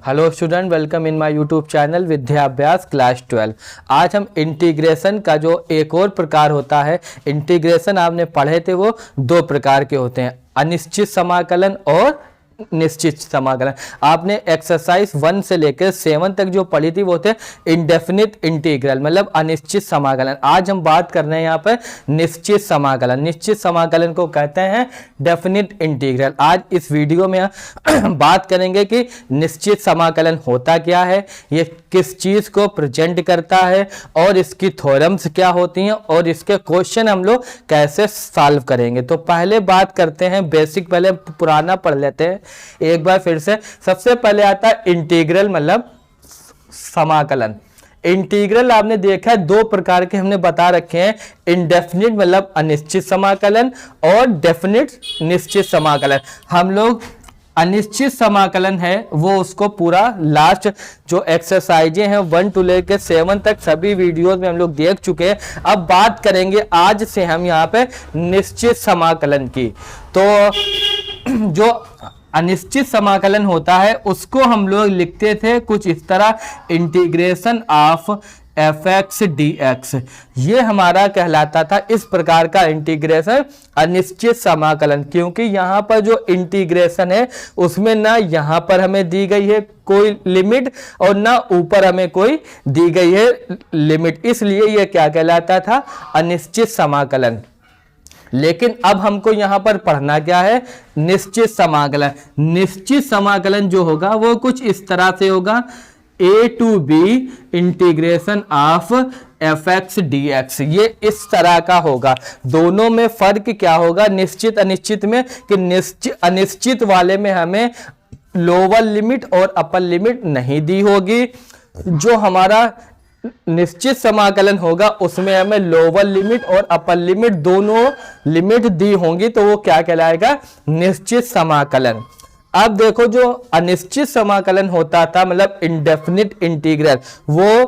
Hello student, welcome in my YouTube channel Vidyabhyas class 12। आज हम integration का जो एक और प्रकार होता है, इंटीग्रेशन आपने पढ़े थे वो दो प्रकार के होते हैं, अनिश्चित समाकलन और निश्चित समाकलन। आपने एक्सरसाइज 1 से लेकर 7 तक जो पढ़ी थी वो थे इंडेफिनिट इंटीग्रल, मतलब अनिश्चित समाकलन। आज हम बात कर रहे हैं यहाँ पर निश्चित समाकलन। निश्चित समाकलन को कहते हैं डेफिनिट इंटीग्रल। आज इस वीडियो में बात करेंगे कि निश्चित समाकलन होता क्या है, ये किस चीज को प्रेजेंट करता है और इसकी थ्योरम्स क्या होती हैं और इसके क्वेश्चन हम लोग कैसे सॉल्व करेंगे। तो पहले बात करते हैं बेसिक, पहले पुराना पढ़ लेते हैं एक बार फिर से। सबसे पहले आता है इंटीग्रल, मतलब समाकलन। इंटीग्रल आपने देखा है दो प्रकार के हमने बता रखे हैं, इंडेफिनिट मतलब अनिश्चित समाकलन और डेफिनिट निश्चित समाकलन। हम लोग अनिश्चित समाकलन है वो उसको पूरा लास्ट जो एक्सरसाइजें हैं 1 to लेकर 7 तक सभी वीडियोस में हम लोग देख चुके हैं। अब बात करेंगे आज से हम यहाँ पे निश्चित समाकलन की। तो जो अनिश्चित समाकलन होता है उसको हम लोग लिखते थे कुछ इस तरह, इंटीग्रेशन ऑफ fx dx। ये हमारा कहलाता था इस प्रकार का इंटीग्रेशन अनिश्चित समाकलन, क्योंकि यहाँ पर जो इंटीग्रेशन है उसमें ना यहाँ पर हमें दी गई है कोई लिमिट और ना ऊपर हमें कोई दी गई है लिमिट, इसलिए ये क्या कहलाता था, अनिश्चित समाकलन। लेकिन अब हमको यहां पर पढ़ना क्या है, निश्चित समाकलन। निश्चित समाकलन जो होगा वो कुछ इस तरह से होगा, a to b integration of fx dx। ये इस तरह का होगा। दोनों में फर्क क्या होगा निश्चित अनिश्चित में, कि अनिश्चित वाले में हमें लोअर लिमिट और अपर लिमिट नहीं दी होगी, जो हमारा निश्चित समाकलन होगा उसमें हमें लोअर लिमिट और अपर लिमिट दोनों लिमिट दी होंगी, तो वो क्या कहलाएगा, निश्चित समाकलन। अब देखो जो अनिश्चित समाकलन होता था मतलब इंडेफिनिट इंटीग्रल, वो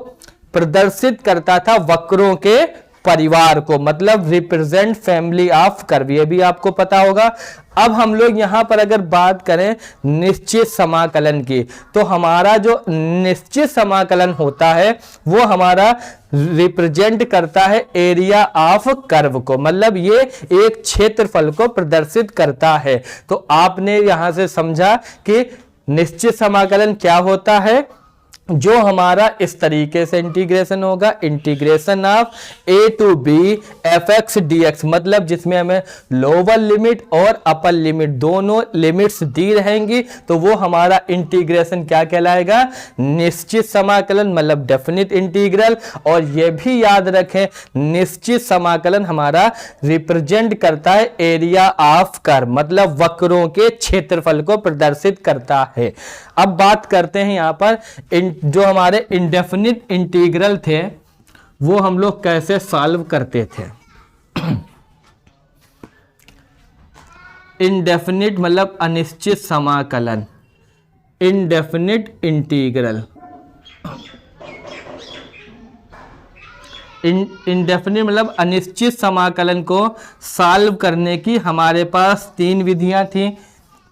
प्रदर्शित करता था वक्रों के परिवार को, मतलब रिप्रेजेंट फैमिली ऑफ कर्व, ये भी आपको पता होगा। अब हम लोग यहां पर अगर बात करें निश्चित समाकलन की, तो हमारा जो निश्चित समाकलन होता है वो हमारा रिप्रेजेंट करता है एरिया ऑफ कर्व को, मतलब ये एक क्षेत्रफल को प्रदर्शित करता है। तो आपने यहां से समझा कि निश्चित समाकलन क्या होता है, जो हमारा इस तरीके से इंटीग्रेशन होगा, integration of a to b fx dx, मतलब जिसमें हमें लोअर लिमिट और अपर लिमिट दोनों लिमिट्स दी रहेंगी, तो वो हमारा इंटीग्रेशन क्या कहलाएगा, निश्चित समाकलन, मतलब डेफिनिट इंटीग्रल। और ये भी याद रखें निश्चित समाकलन हमारा रिप्रेजेंट करता है एरिया ऑफ कर्व, मतलब वक्रों के क्षेत्रफल को प्रदर्शित करता है। अब बात करते हैं यहाँ पर जो हमारे इंडेफिनिट इंटीग्रल थे वो हम लोग कैसे सॉल्व करते थे। इंडेफिनिट मतलब अनिश्चित समाकलन, इंडेफिनिट इंटीग्रल। इंडेफिनिट मतलब अनिश्चित समाकलन को सॉल्व करने की हमारे पास 3 विधियां थी।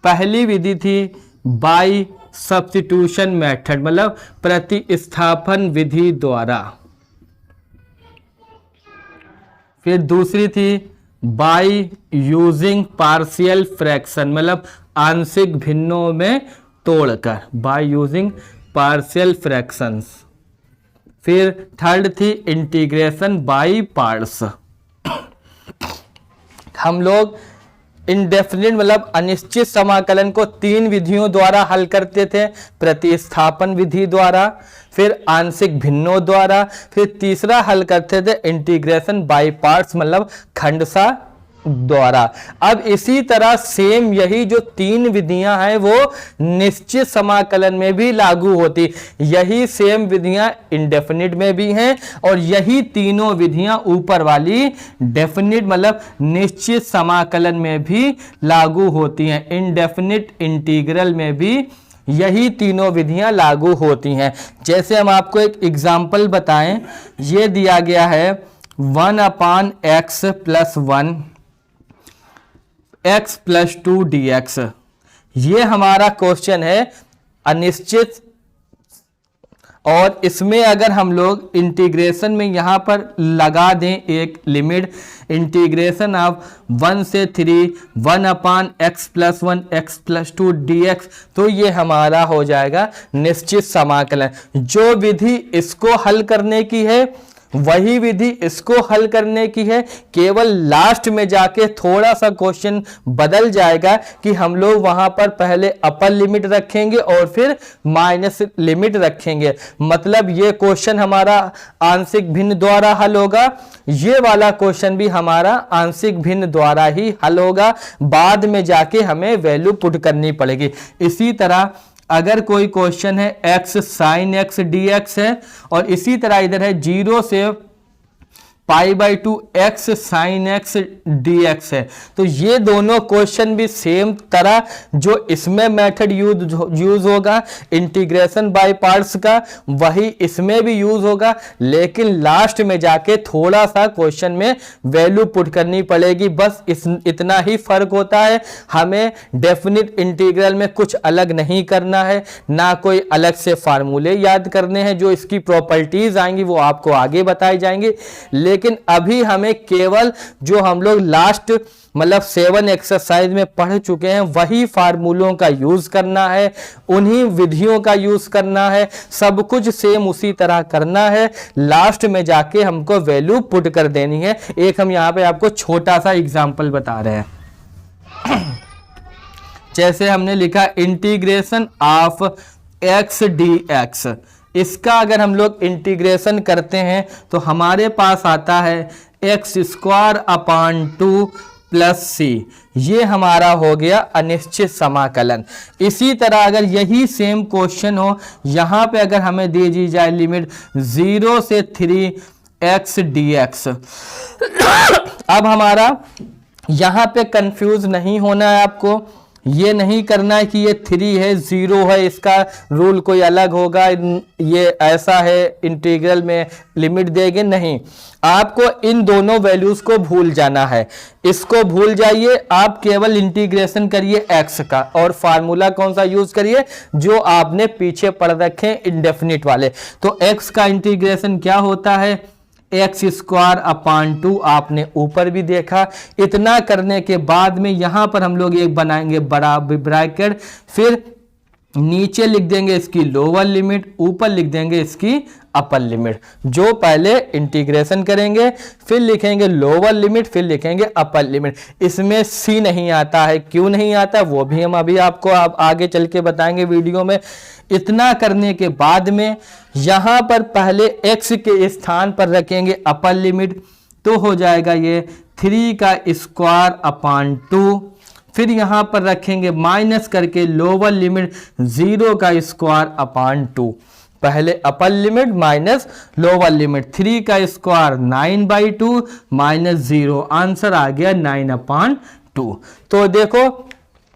पहली विधि थी बाय सब्स्टिट्यूशन मेथड, मतलब प्रतिस्थापन विधि द्वारा। फिर दूसरी थी बाय यूजिंग पार्शियल फ्रैक्शन, मतलब आंशिक भिन्नों में तोड़कर, बाय यूजिंग पार्शियल फ्रैक्शंस। फिर थर्ड थी इंटीग्रेशन बाय पार्ट्स। हम लोग इंडेफिनिट मतलब अनिश्चित समाकलन को 3 विधियों द्वारा हल करते थे, प्रतिस्थापन विधि द्वारा, फिर आंशिक भिन्नों द्वारा, फिर तीसरा हल करते थे इंटीग्रेशन बाय पार्ट्स मतलब खंडशः द्वारा। अब इसी तरह सेम यही जो 3 विधियां हैं वो निश्चित समाकलन में भी लागू होती, यही सेम विधियां इंडेफिनिट में भी हैं और यही तीनों विधियां ऊपर वाली डेफिनिट मतलब निश्चित समाकलन में भी लागू होती हैं। इंडेफिनिट इंटीग्रल में भी यही तीनों विधियां लागू होती हैं। जैसे हम आपको एक एग्जाम्पल बताएं, ये दिया गया है 1/x + 1 x + 2 dx। ये हमारा क्वेश्चन है अनिश्चित और इसमें अगर हम लोग इंटीग्रेशन में यहाँ पर लगा दें एक लिमिट, इंटीग्रेशन ऑफ 1 से 3 1/x+1 x+2 dx, तो ये हमारा हो जाएगा निश्चित समाकलन। जो विधि इसको हल करने की है वही विधि इसको हल करने की है, केवल लास्ट में जाके थोड़ा सा क्वेश्चन बदल जाएगा कि हम लोग वहां पर पहले अपर लिमिट रखेंगे और फिर माइनस लिमिट रखेंगे। मतलब ये क्वेश्चन हमारा आंशिक भिन्न द्वारा हल होगा, ये वाला क्वेश्चन भी हमारा आंशिक भिन्न द्वारा ही हल होगा, बाद में जाके हमें वैल्यू पुट करनी पड़ेगी। इसी तरह अगर कोई क्वेश्चन है x sin x dx है और इसी तरह इधर है 0 से π/2 x sin x dx है, तो ये दोनों क्वेश्चन भी सेम तरह जो इसमें मेथड यूज होगा इंटीग्रेशन बाय पार्ट्स का, वही इसमें भी यूज होगा, लेकिन लास्ट में जाके थोड़ा सा क्वेश्चन में वैल्यू पुट करनी पड़ेगी। बस इतना ही फर्क होता है। हमें डेफिनिट इंटीग्रल में कुछ अलग नहीं करना है, ना कोई अलग से फार्मूले याद करने हैं। जो इसकी प्रॉपर्टीज आएंगी वो आपको आगे बताई जाएंगी, लेकिन अभी हमें केवल जो हम लोग लास्ट मतलब 7 एक्सरसाइज में पढ़ चुके हैं वही फार्मूलों का यूज करना है, उन्हीं विधियों का यूज करना है, सब कुछ सेम उसी तरह करना है। लास्ट में जाके हमको वैल्यू पुट कर देनी है। एक हम यहां पे आपको छोटा सा एग्जांपल बता रहे हैं। जैसे हमने लिखा इंटीग्रेशन ऑफ x dx, इसका अगर हम लोग इंटीग्रेशन करते हैं तो हमारे पास आता है x² + c, ये हमारा हो गया अनिश्चित समाकलन। इसी तरह अगर यही सेम क्वेश्चन हो, यहां पे अगर हमें दे दी जाए लिमिट 0 से 3x dx, अब हमारा यहां पे कंफ्यूज नहीं होना है आपको, ये नहीं करना है कि ये 3 है 0 है इसका रूल कोई अलग होगा, ये ऐसा है इंटीग्रल में लिमिट देंगे, नहीं। आपको इन दोनों वैल्यूज को भूल जाना है, इसको भूल जाइए। आप केवल इंटीग्रेशन करिए x का, और फार्मूला कौन सा यूज करिए जो आपने पीछे पढ़ रखे इंडेफिनिट वाले। तो x का इंटीग्रेशन क्या होता है, x² आपने ऊपर भी देखा। इतना करने के बाद में यहां पर हम लोग एक बनाएंगे बड़ा ब्रैकेट, फिर नीचे लिख देंगे इसकी लोअर लिमिट, ऊपर लिख देंगे इसकी अपर लिमिट। जो पहले इंटीग्रेशन करेंगे फिर लिखेंगे लोअर लिमिट, फिर लिखेंगे अपर लिमिट। इसमें c नहीं आता है, क्यों नहीं आता वो भी हम अभी आपको आगे चल के बताएंगे वीडियो में। इतना करने के बाद में यहां पर पहले x के स्थान पर रखेंगे अपर लिमिट, तो हो जाएगा ये 3² फिर यहां पर रखेंगे माइनस करके लोअर लिमिट 0² पहले upper limit minus lower limit, 3² 9/2 - 0, answer आ गया 9/2। तो देखो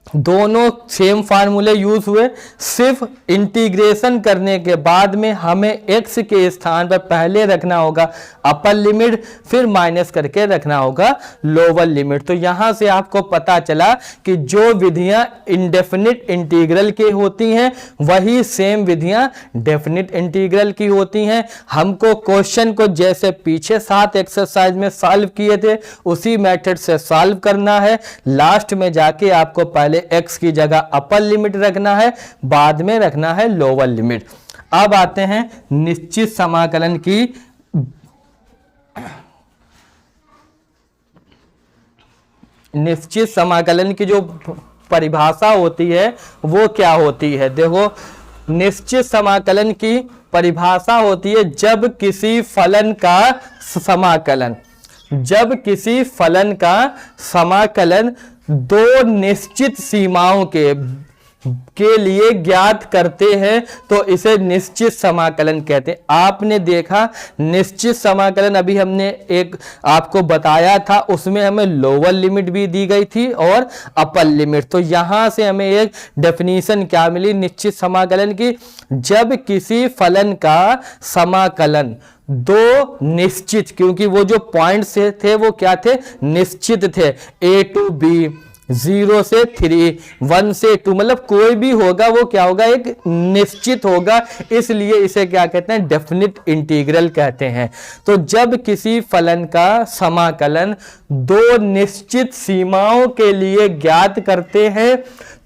दोनों सेम फार्मूले यूज हुए, सिर्फ इंटीग्रेशन करने के बाद में हमें x के स्थान पर पहले रखना होगा अपर लिमिट, फिर माइनस करके रखना होगा लोअर लिमिट। तो यहां से आपको पता चला कि जो विधियां इंडेफिनिट इंटीग्रल की होती हैं वही सेम विधियां डेफिनिट इंटीग्रल की होती हैं। हमको क्वेश्चन को जैसे पीछे 7 एक्सरसाइज में सॉल्व किए थे उसी मेथड से सॉल्व करना है। लास्ट में जाके आपको पहले x की जगह अपर लिमिट रखना है, बाद में रखना है लोअर लिमिट। अब आते हैं निश्चित समाकलन की जो परिभाषा होती है वो क्या होती है। देखो निश्चित समाकलन की परिभाषा होती है जब किसी फलन का समाकलन दो निश्चित सीमाओं के लिए ज्ञात करते हैं तो इसे निश्चित समाकलन कहते हैं। आपने देखा निश्चित समाकलन अभी हमने एक आपको बताया था, उसमें हमें लोअर लिमिट भी दी गई थी और अपर लिमिट। तो यहां से हमें एक डेफिनेशन क्या मिली निश्चित समाकलन की, जब किसी फलन का समाकलन दो निश्चित, क्योंकि वो जो पॉइंट्स थे वो क्या थे, निश्चित थे, a to b 0 से 3, 1 से 2, मतलब कोई भी होगा वो क्या होगा, एक निश्चित होगा, इसलिए इसे क्या कहते हैं, डेफिनिट इंटीग्रल कहते हैं। तो जब किसी फलन का समाकलन दो निश्चित सीमाओं के लिए ज्ञात करते हैं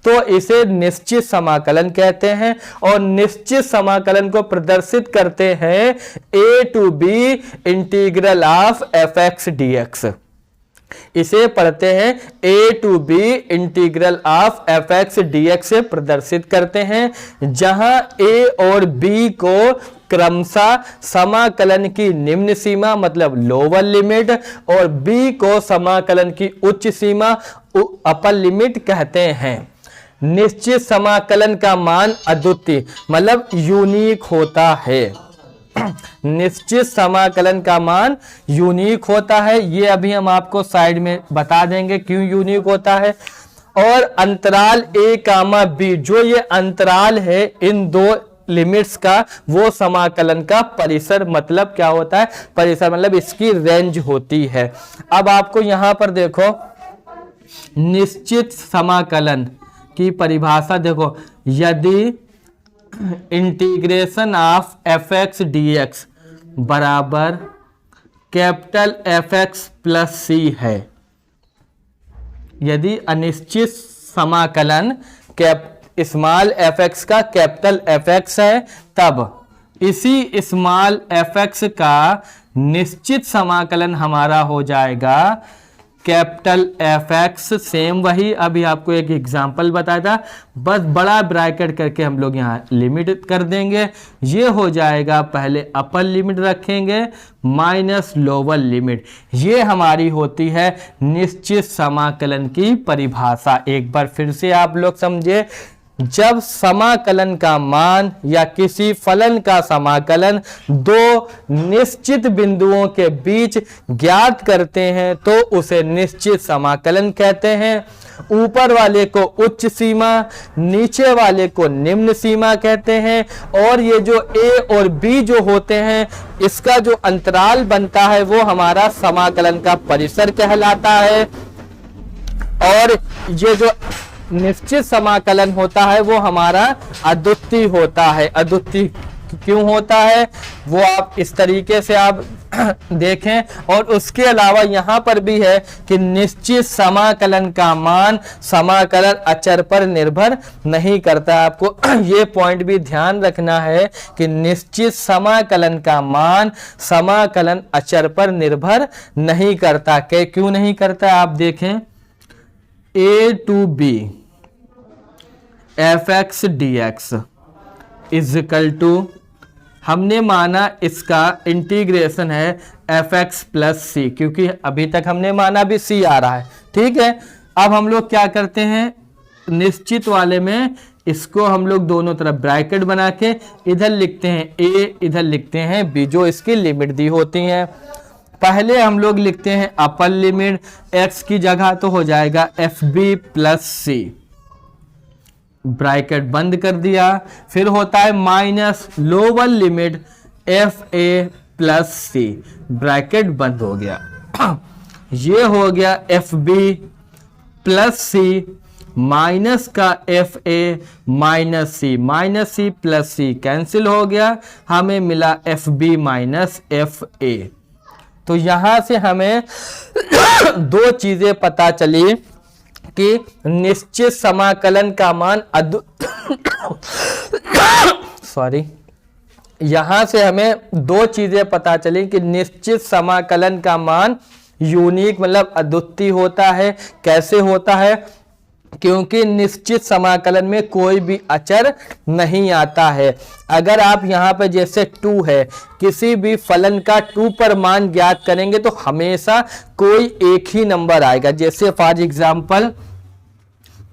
तो इसे निश्चित समाकलन कहते हैं, और निश्चित समाकलन को प्रदर्शित करते हैं a to b integral of fx dx। इसे पढ़ते हैं a to b integral of fx dx से प्रदर्शित करते हैं, जहां a और b को क्रमशः समाकलन की निम्न सीमा मतलब लोअर लिमिट और b को समाकलन की उच्च सीमा अपर लिमिट कहते हैं। निश्चित समाकलन का मान अद्वितीय मतलब यूनिक होता है। निश्चित समाकलन का मान यूनिक होता है, ये अभी हम आपको साइड में बता देंगे क्यों यूनिक होता है। और अंतराल a कामा b, जो ये अंतराल है इन दो लिमिट्स का, वो समाकलन का परिसर मतलब क्या होता है, परिसर मतलब इसकी रेंज होती है। अब आपको यहां पर देखो निश्चित समाकलन की परिभाषा देखो, यदि इंटीग्रेशन ऑफ fx dx बराबर कैपिटल fx प्लस c है, यदि अनिश्चित समाकलन स्मॉल fx का कैपिटल fx है, तब इसी स्मॉल fx का निश्चित समाकलन हमारा हो जाएगा कैपिटल fx, सेम वही अभी आपको एक एग्जांपल बताया था, बस बड़ा ब्रैकेट करके हम लोग यहाँ लिमिट कर देंगे। ये हो जाएगा, पहले अपर लिमिट रखेंगे माइनस लोअर लिमिट। ये हमारी होती है निश्चित समाकलन की परिभाषा। एक बार फिर से आप लोग समझे, जब समाकलन का मान या किसी फलन का समाकलन दो निश्चित बिंदुओं के बीच ज्ञात करते हैं तो उसे निश्चित समाकलन कहते हैं। ऊपर वाले को उच्च सीमा, नीचे वाले को निम्न सीमा कहते हैं। और ये जो a और b जो होते हैं, इसका जो अंतराल बनता है वो हमारा समाकलन का परिसर कहलाता है। और ये जो निश्चित समाकलन होता है वो हमारा अद्वितीय होता है। अद्वितीय क्यों होता है वो आप इस तरीके से आप देखें। और उसके अलावा यहाँ पर भी है कि निश्चित समाकलन का मान समाकलन अचर पर निर्भर नहीं करता। आपको ये पॉइंट भी ध्यान रखना है कि निश्चित समाकलन का मान समाकलन अचर पर निर्भर नहीं करता। क्यों नहीं करता आप देखें, a to b fx dx is equal to, हमने माना इसका इंटीग्रेशन है fx प्लस सी, क्योंकि अभी तक हमने माना भी c आ रहा है, ठीक है। अब हम लोग क्या करते हैं, निश्चित वाले में इसको हम लोग दोनों तरफ ब्रैकेट बना के इधर लिखते हैं a, इधर लिखते हैं b, जो इसकी लिमिट दी होती हैं। पहले हम लोग लिखते हैं अपर लिमिट, x की जगह तो हो जाएगा fb प्लस सी, ब्रैकेट बंद कर दिया। फिर होता है minus lower limit fa plus c, bracket बंद हो गया। ये हो गया fb प्लस सी माइनस का fa minus c plus c cancel हो गया, हमें मिला fb माइनस fa। तो यहां से हमें दो चीजें पता चली कि निश्चित समाकलन का मान सॉरी, यहां से हमें दो चीजें पता चली कि निश्चित समाकलन का मान यूनिक मतलब अद्वितीय होता है। कैसे होता है, क्योंकि निश्चित समाकलन में कोई भी अचर नहीं आता है। अगर आप यहाँ पे जैसे 2 है, किसी भी फलन का 2 पर मान ज्ञात करेंगे तो हमेशा कोई एक ही नंबर आएगा। जैसे for example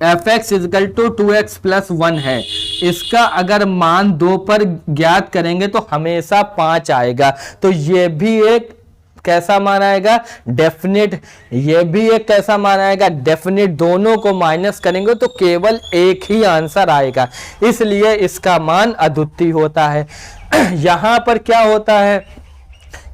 fx is equal to 2x plus 1 है, इसका अगर मान 2 पर ज्ञात करेंगे तो हमेशा 5 आएगा। तो ये भी एक कैसा मान आएगा, डेफिनेट। ये भी एक कैसा मान आएगा, डेफिनेट। दोनों को माइनस करेंगे तो केवल एक ही आंसर आएगा, इसलिए इसका मान अद्वितीय होता है। यहां पर क्या होता है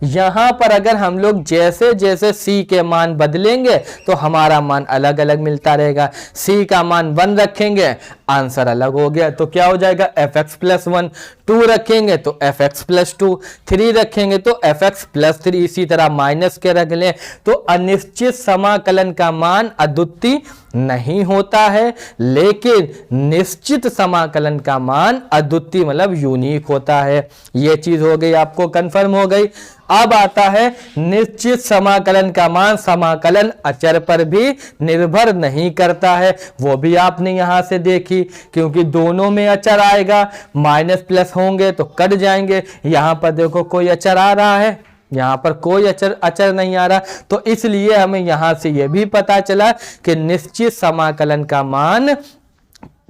यहां पर अगर हम लोग जैसे जैसे c के मान बदलेंगे तो हमारा मान अलग अलग मिलता रहेगा। c का मान 1 रखेंगे, आंसर अलग हो गया, तो क्या हो जाएगा fx प्लस 1। 2 रखेंगे तो fx प्लस 2, 3 रखेंगे तो fx प्लस 3, इसी तरह माइनस के रख लें। तो अनिश्चित समाकलन का मान अद्वितीय नहीं होता है, लेकिन निश्चित समाकलन का मान अद्वितीय मतलब यूनिक होता है। यह चीज हो गई, आपको कंफर्म हो गई। अब आता है निश्चित समाकलन का मान समाकलन अचर पर भी निर्भर नहीं करता है। वो भी आपने यहां से देखी, क्योंकि दोनों में अचर आएगा, माइनस प्लस होंगे तो कट जाएंगे। यहां पर देखो कोई अचर आ रहा है, यहां पर कोई अचर नहीं आ रहा, तो इसलिए हमें यहां से यह भी पता चला कि निश्चित समाकलन का मान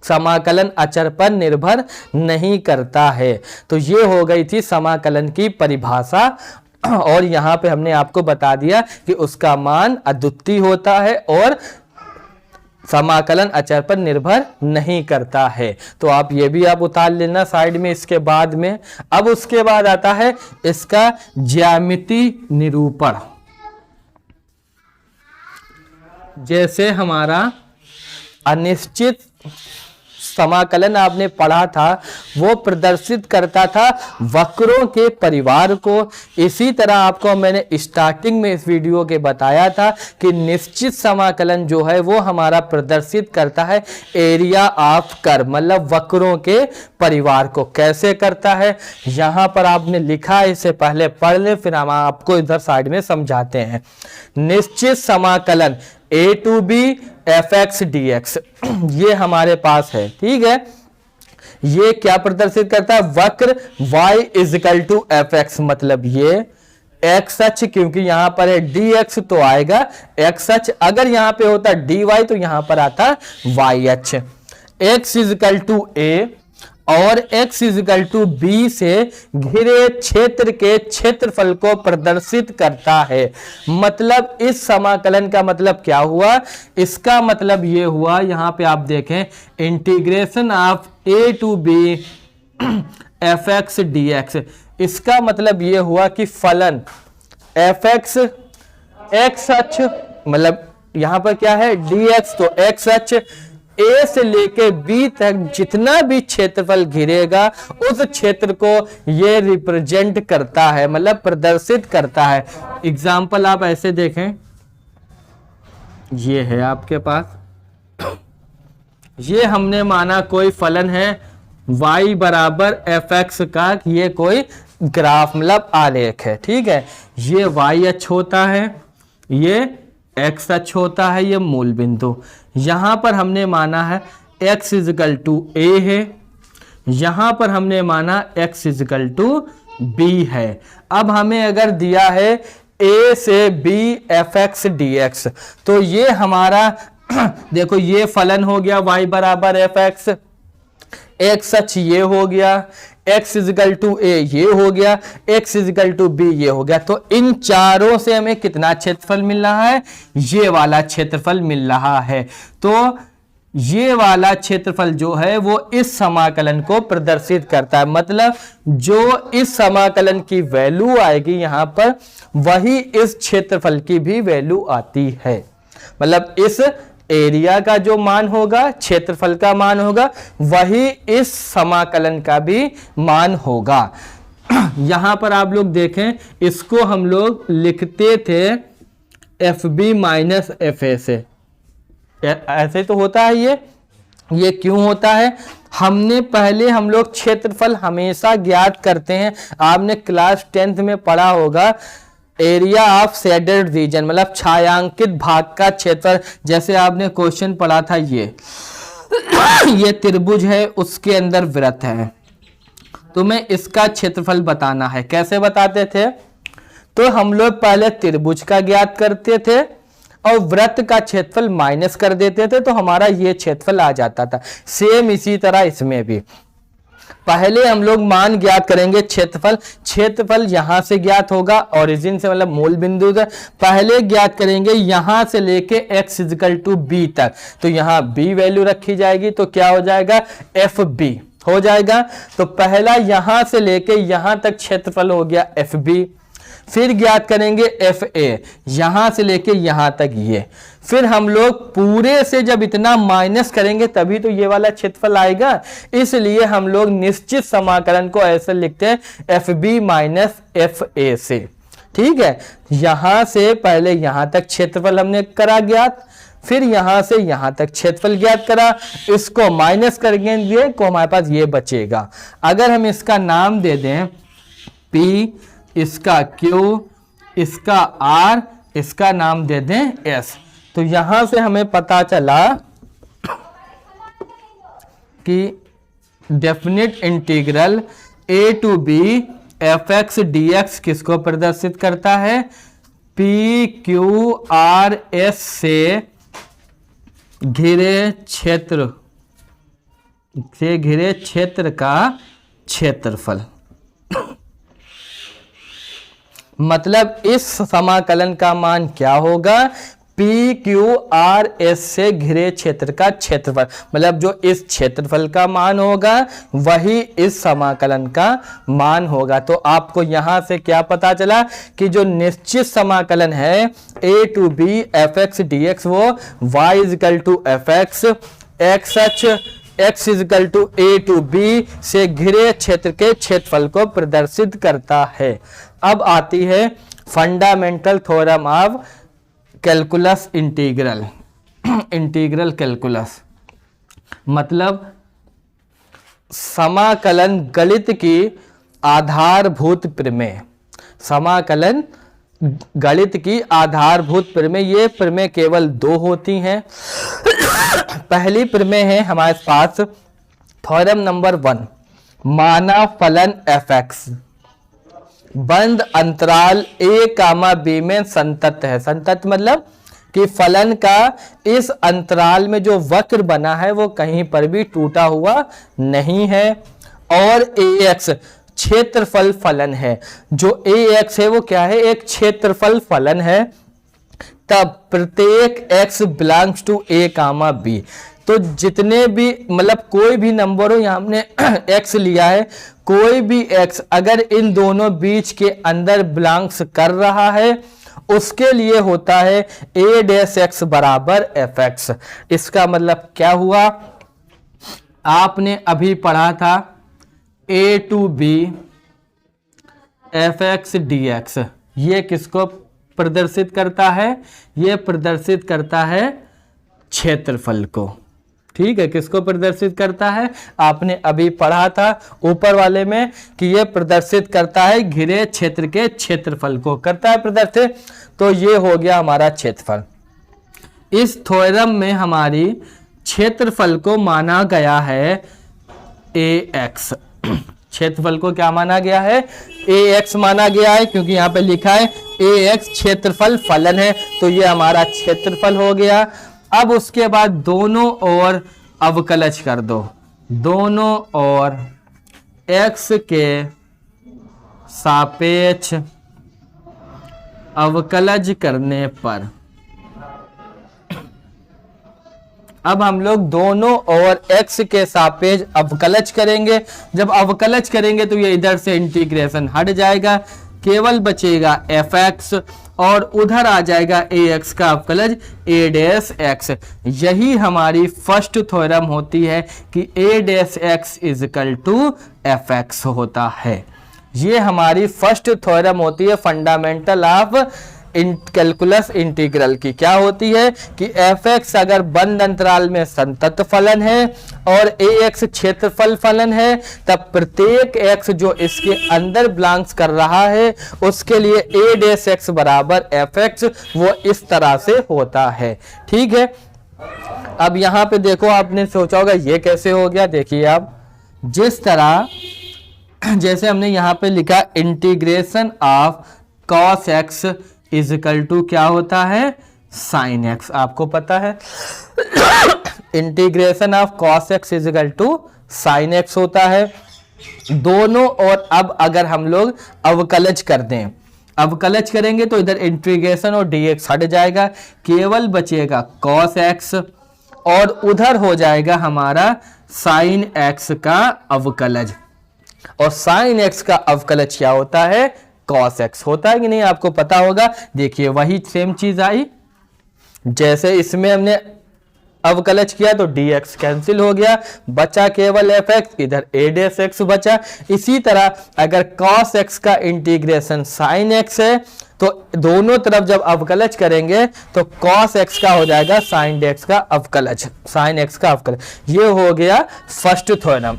समाकलन अचर पर निर्भर नहीं करता है। तो ये हो गई थी समाकलन की परिभाषा, और यहां पे हमने आपको बता दिया कि उसका मान अद्वितीय होता है और समाकलन अचर पर निर्भर नहीं करता है। तो आप ये भी आप उतार लेना साइड में इसके बाद में। अब उसके बाद आता है इसका ज्यामितीय निरूपण। जैसे हमारा अनिश्चित समाकलन आपने पढ़ा था, वो प्रदर्शित करता था वक्रों के परिवार को। इसी तरह आपको मैंने स्टार्टिंग में इस वीडियो के बताया था कि निश्चित समाकलन जो है वो हमारा प्रदर्शित करता है एरिया ऑफ कर्व, मतलब वक्रों के परिवार को। कैसे करता है यहां पर आपने लिखा है, इसे पहले पढ़ ले, फिर हम आपको इधर साइड में समझाते हैं। निश्चित समाकलन a to b fx dx ये हमारे पास है, ठीक है। ये क्या प्रदर्शित करता है, वक्र y इजिकल टू fx, मतलब ये x अक्ष, क्योंकि यहां पर है dx तो आएगा x अक्ष, अगर यहां पे होता dy तो यहां पर आता y अक्ष। x इजिकल टू a और x इजिकल टू b से घिरे क्षेत्र के क्षेत्रफल को प्रदर्शित करता है। मतलब इस समाकलन का मतलब क्या हुआ, इसका मतलब ये हुआ, यहां पे आप देखें, integration of a to b fx dx, इसका मतलब ये हुआ कि फलन fx x अक्ष, मतलब यहां पर क्या है dx, तो x अक्ष A से लेके B तक जितना भी क्षेत्रफल घिरेगा उस क्षेत्र को ये रिप्रेजेंट करता है, मतलब प्रदर्शित करता है। एग्जाम्पल आप ऐसे देखें, ये है आपके पास, ये हमने माना कोई फलन है y बराबर fx का, ये कोई ग्राफ मतलब आलेख है, ठीक है। ये y अक्ष होता है, ये x अक्ष होता है, ये मूल बिंदु। यहां पर हमने माना है x इजिकल टू a है, यहां पर हमने माना x इजिकल टू b है। अब हमें अगर दिया है a से b fx dx, तो ये हमारा देखो ये फलन हो गया y बराबर fx, x अक्ष ये हो गया, x इजिकल टू a ये हो गया, x इजिकल टू b ये हो गया। तो इन चारों से हमें कितना क्षेत्रफल मिल रहा है, ये वाला क्षेत्रफल मिल रहा है। तो ये वाला क्षेत्रफल जो है वो इस समाकलन को प्रदर्शित करता है, मतलब जो इस समाकलन की वैल्यू आएगी यहां पर, वही इस क्षेत्रफल की भी वैल्यू आती है। मतलब इस एरिया का जो मान होगा, क्षेत्रफल का मान होगा, वही इस समाकलन का भी मान होगा। यहां पर आप लोग देखें, इसको हम लोग लिखते थे FB माइनस FA से, ऐसे तो होता है। ये क्यों होता है, हम लोग क्षेत्रफल हमेशा ज्ञात करते हैं। आपने क्लास 10th में पढ़ा होगा एरिया ऑफ शेडेड रीजन, मतलब छायांकित भाग का क्षेत्रफल। जैसे आपने क्वेश्चन पढ़ा था, ये त्रिभुज है, उसके अंदर वृत्त है, तुम्हें इसका क्षेत्रफल बताना है। कैसे बताते थे, तो हम लोग पहले त्रिभुज का ज्ञात करते थे और वृत्त का क्षेत्रफल माइनस कर देते थे, तो हमारा ये क्षेत्रफल आ जाता था। सेम इसी तरह इसमें भी पहले हम लोग मान ज्ञात करेंगे, क्षेत्रफल यहां से ज्ञात होगा, ओरिजिन से मतलब मूल बिंदु से पहले ज्ञात करेंगे, यहां से लेके x इजिकल टू b तक, तो यहां b वैल्यू रखी जाएगी, तो क्या हो जाएगा FB हो जाएगा। तो पहला यहां से लेके यहां तक क्षेत्रफल हो गया FB, फिर ज्ञात करेंगे एफ ए, यहां से लेके यहां तक ये। फिर हम लोग पूरे से जब इतना माइनस करेंगे तभी तो ये वाला क्षेत्रफल आएगा, इसलिए हम लोग निश्चित समाकलन को ऐसे लिखते हैं F B minus F A से। ठीक है, यहां से पहले यहां तक क्षेत्रफल हमने करा ज्ञात, फिर यहां से यहां तक क्षेत्रफल ज्ञात करा, इसको माइनस करेंगे को हमारे पास ये बचेगा। अगर हम इसका नाम दे दें P, इसका Q, इसका R, इसका नाम दे दें S, तो यहां से हमें पता चला कि definite integral a to b F x D X किसको प्रदर्शित करता है? P Q R S से घिरे क्षेत्र का क्षेत्रफल। मतलब इस समाकलन का मान क्या होगा? पी क्यू आर एस से घिरे क्षेत्र का क्षेत्रफल, मतलब जो इस क्षेत्रफल का मान होगा वही इस समाकलन का मान होगा। तो आपको यहां से क्या पता चला कि जो निश्चित समाकलन है a to b f x D x वो y equal to f x x h x equal to a to b से घिरे क्षेत्र के क्षेत्रफल को प्रदर्शित करता है। अब आती है fundamental theorem of calculus integral. Integral calculus मतलब समाकलन गणित की आधारभूत प्रमेय। समाकलन गणित की आधारभूत प्रमेय, ये प्रमेय केवल दो होती हैं। पहली प्रमेय है हमारे पास थ्योरम नंबर 1, माना फलन एफ एक्स बंद अंतराल a कामा b में संतत है। संतत मतलब कि फलन का इस अंतराल में जो वक्र बना है वो कहीं पर भी टूटा हुआ नहीं है। और ax क्षेत्रफल फलन है। जो ax है वो क्या है? एक क्षेत्रफल फलन है। तब प्रत्येक x belongs to a comma b, तो जितने भी मतलब कोई भी नंबर हो, यहाँ हमने x लिया है, कोई भी x अगर इन दोनों बीच के अंदर बिलोंग्स कर रहा है उसके लिए होता है a डैश x बराबर एफ एक्स। इसका मतलब क्या हुआ? आपने अभी पढ़ा था a to b F x D X, ये किसको प्रदर्शित करता है? ये प्रदर्शित करता है क्षेत्रफल को। ठीक है, किसको प्रदर्शित करता है? आपने अभी पढ़ा था ऊपर वाले में कि ये प्रदर्शित करता है घिरे क्षेत्र के क्षेत्रफल को, करता है प्रदर्शित। तो ये हो गया हमारा क्षेत्रफल। इस थ्योरम में हमारी क्षेत्रफल को माना गया है ax। क्षेत्रफल को क्या माना गया है? ax माना गया है, क्योंकि यहाँ पे लिखा है ax क्षेत्रफल फलन है, तो ये हमारा क्षेत्रफल हो गया। अब उसके बाद दोनों ओर अवकलज कर दो। दोनों ओर x के सापेक्ष अवकलज करने पर, अब हम लोग दोनों ओर x के सापेक्ष अवकलज करेंगे। जब अवकलज करेंगे तो ये इधर से इंटीग्रेशन हट जाएगा, केवल बचेगा एफ एक्स और उधर आ जाएगा ए एक्स का अवकलज ए डैश एक्स। यही हमारी फर्स्ट थ्योरम होती है कि a dash x is equal to f x होता है। ये हमारी फर्स्ट थ्योरम होती है फंडामेंटल ऑफ कैलकुलस इंटीग्रल की। क्या होती है कि एफ एक्स अगर बंद अंतराल में संतत फलन है और ए एक्स क्षेत्रफल फलन है, तब प्रत्येक एक्स जो इसके अंदर बिलोंग्स कर रहा है उसके लिए ए डैश एक्स बराबर एफ एक्स वो इस तरह से होता है। ठीक है, अब यहां पे देखो, आपने सोचा होगा ये कैसे हो गया। देखिए आप, जिस तरह जैसे हमने यहां पे लिखा integration of cos X is equal to क्या होता है? Sine X. आपको पता है integration of cos X is equal to sine X होता है। दोनों और अब अगर हम लोग अवकलज कर दें, अवकलज करेंगे तो इधर इंटीग्रेशन और dx हट जाएगा, केवल बचेगा cos x और उधर हो जाएगा हमारा sin x का अवकलज। और sin x का अवकलज क्या होता है? cos x होता है कि नहीं, आपको पता होगा। देखिए वही सेम चीज आई, जैसे इसमें हमने अवकलज किया तो dx कैंसिल हो गया, बचा केवल fx, इधर a डैश x बचा। इसी तरह अगर cos x का इंटीग्रेशन sin x है तो दोनों तरफ जब अवकलज करेंगे तो cos x का हो जाएगा sin dx का अवकलज, sin x का अवकलज। ये हो गया फर्स्ट थ्योरम।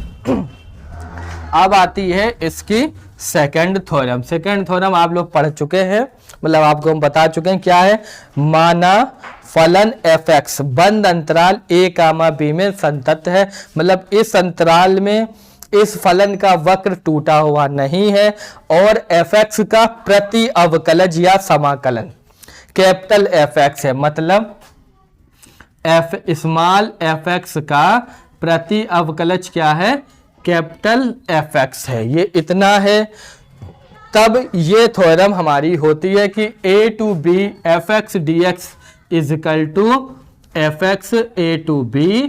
अब आती है इसकी सेकंड थ्योरम। सेकंड थ्योरम आप लोग पढ़ चुके हैं, मतलब आपको हम बता चुके हैं क्या है। माना फलन fx बंद अंतराल a कामा b में संतत है, मतलब इस अंतराल में इस फलन का वक्र टूटा हुआ नहीं है और fx का प्रति अवकलज या समाकलन कैपिटल fx है, मतलब स्मॉल fx का प्रति अवकलज क्या है, कैपिटल fx है। ये इतना है, तब ये थ्योरम हमारी होती है कि a to b fx dx is equal to fx a to b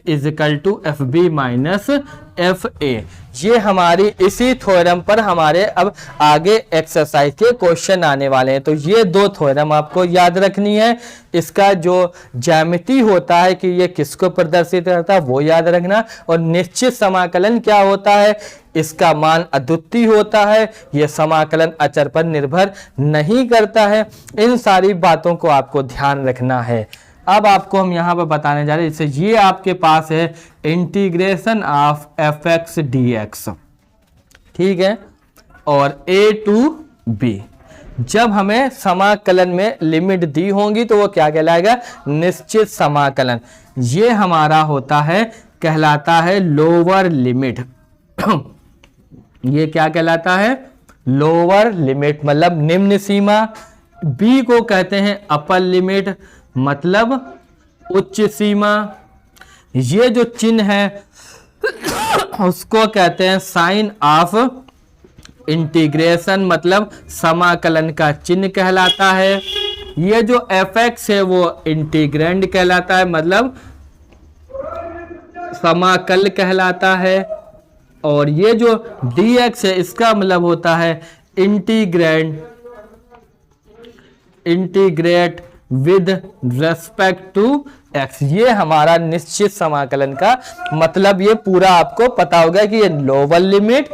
is equal to F B minus F A. ये हमारी इसी थ्योरम पर हमारे अब आगे एक्सरसाइज के क्वेश्चन आने वाले हैं। तो ये दो थ्योरम आपको याद रखनी है। इसका जो ज्यामिति होता है कि ये किसको प्रदर्शित करता है वो याद रखना, और निश्चित समाकलन क्या होता है, इसका मान अद्वितीय होता है, यह समाकलन अचर पर निर्भर नहीं करता है। इन सारी बातों को आपको ध्यान रखना है। अब आपको हम यहाँ पर बताने जा रहे हैं, जैसे ये आपके पास है integration of F x D x, ठीक है, और ए टू बी। जब हमें समाकलन में लिमिट दी होंगी तो वो क्या कहलाएगा, निश्चित समाकलन। ये हमारा होता है, कहलाता है लोअर लिमिट। ये क्या कहलाता है, लोअर लिमिट, मतलब निम्न सीमा। बी को कहते हैं अपर लिमिट, मतलब उच्च सीमा। ये जो चिन्ह है उसको कहते हैं साइन ऑफ इंटीग्रेशन, मतलब समाकलन का चिन्ह कहलाता है। ये जो एफ एक्स है वो इंटीग्रैंड कहलाता है, मतलब समाकल कहलाता है। और ये जो डी एक्स है इसका मतलब होता है integrate with respect to x. ये हमारा निश्चित समाकलन का मतलब, ये पूरा आपको पता होगा कि ये lower limit,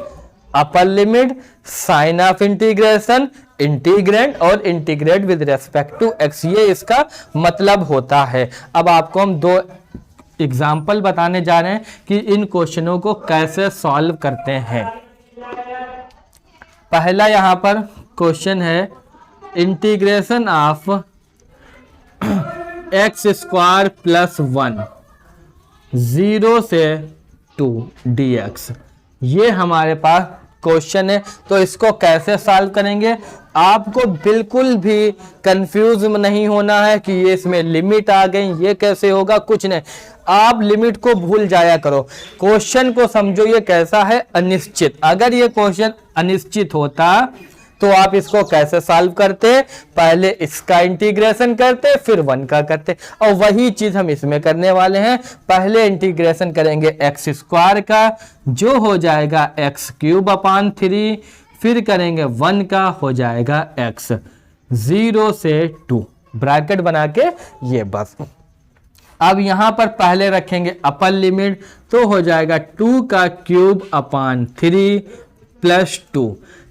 upper limit, sign of integration, integrand और integrate with respect to x, ये इसका मतलब होता है। अब आपको हम दो एग्जाम्पल बताने जा रहे हैं कि इन क्वेश्चनों को कैसे सॉल्व करते हैं। पहला यहां पर क्वेश्चन है integration of x square plus 1 0 से 2 dx। ये हमारे पास क्वेश्चन है, तो इसको कैसे सॉल्व करेंगे। आपको बिल्कुल भी कंफ्यूज नहीं होना है कि ये इसमें लिमिट आ गई, ये कैसे होगा, कुछ नहीं। आप लिमिट को भूल जाया करो, क्वेश्चन को समझो ये कैसा है, अनिश्चित। अगर ये क्वेश्चन अनिश्चित होता तो आप इसको कैसे सॉल्व करते, पहले इसका इंटीग्रेशन करते फिर 1 का करते, और वही चीज हम इसमें करने वाले हैं। पहले इंटीग्रेशन करेंगे एक्स स्क्वायर का, जो हो जाएगा एक्स क्यूब अपान 3, फिर करेंगे 1 का, हो जाएगा एक्स 0 से 2, ब्रैकेट बना के ये बस। अब यहां पर पहले रखेंगे अपर लिमिट, तो हो जाएगा 2 का क्यूब अपान 3 प्लस 2।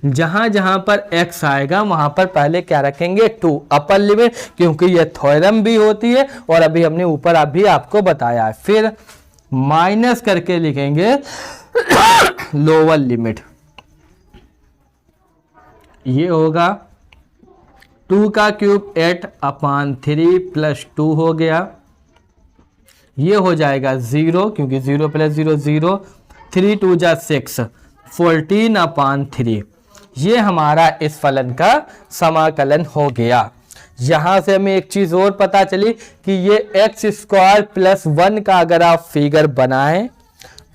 जहां जहां पर x आएगा वहां पर पहले क्या रखेंगे, 2 अपर लिमिट, क्योंकि ये थ्योरम भी होती है और अभी हमने ऊपर अभी आपको बताया है। फिर माइनस करके लिखेंगे लोअर लिमिट, ये होगा 2 का क्यूब 8 अपान 3 प्लस 2 हो गया, ये हो जाएगा 0, क्योंकि 0 प्लस 0 0, 3 2 जा 6, 14 अपान 3। ये हमारा इस फलन का समाकलन हो गया। यहां से हमें एक चीज और पता चली कि ये एक्स स्क्वायर प्लस 1 का अगर आप फिगर बनाएं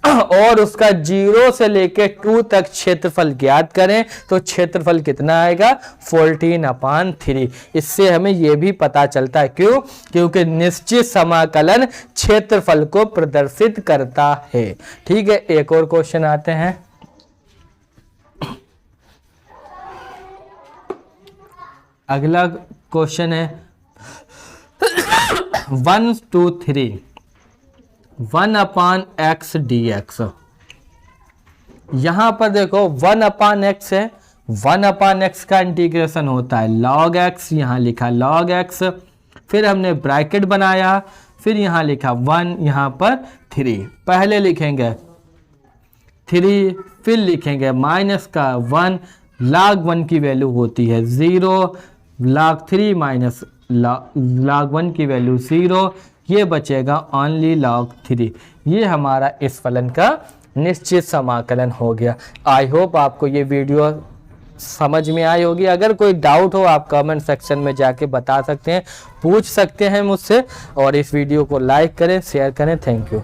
और उसका 0 से लेके 2 तक क्षेत्रफल ज्ञात करें तो क्षेत्रफल कितना आएगा, 14 अपान 3। इससे हमें यह भी पता चलता है, क्यों, क्योंकि निश्चित समाकलन क्षेत्रफल को प्रदर्शित करता है। ठीक है, एक और क्वेश्चन आते हैं। अगला क्वेश्चन है 1 2 3 1/x dx। यहां पर देखो 1/x है, 1/x का इंटीग्रेशन होता है log x, यहाँ लिखा log x, फिर हमने ब्रैकेट बनाया, फिर यहाँ लिखा 1, यहाँ पर 3। पहले लिखेंगे 3, फिर लिखेंगे माइनस का 1, log 1 की वैल्यू होती है 0, log 3 माइनस log 1 की वैल्यू 0, ये बचेगा ओनली log 3। ये हमारा इस फलन का निश्चित समाकलन हो गया। आई होप आपको ये वीडियो समझ में आई होगी। अगर कोई डाउट हो आप कमेंट सेक्शन में जाके बता सकते हैं, पूछ सकते हैं मुझसे। और इस वीडियो को लाइक करें, शेयर करें। Thank you.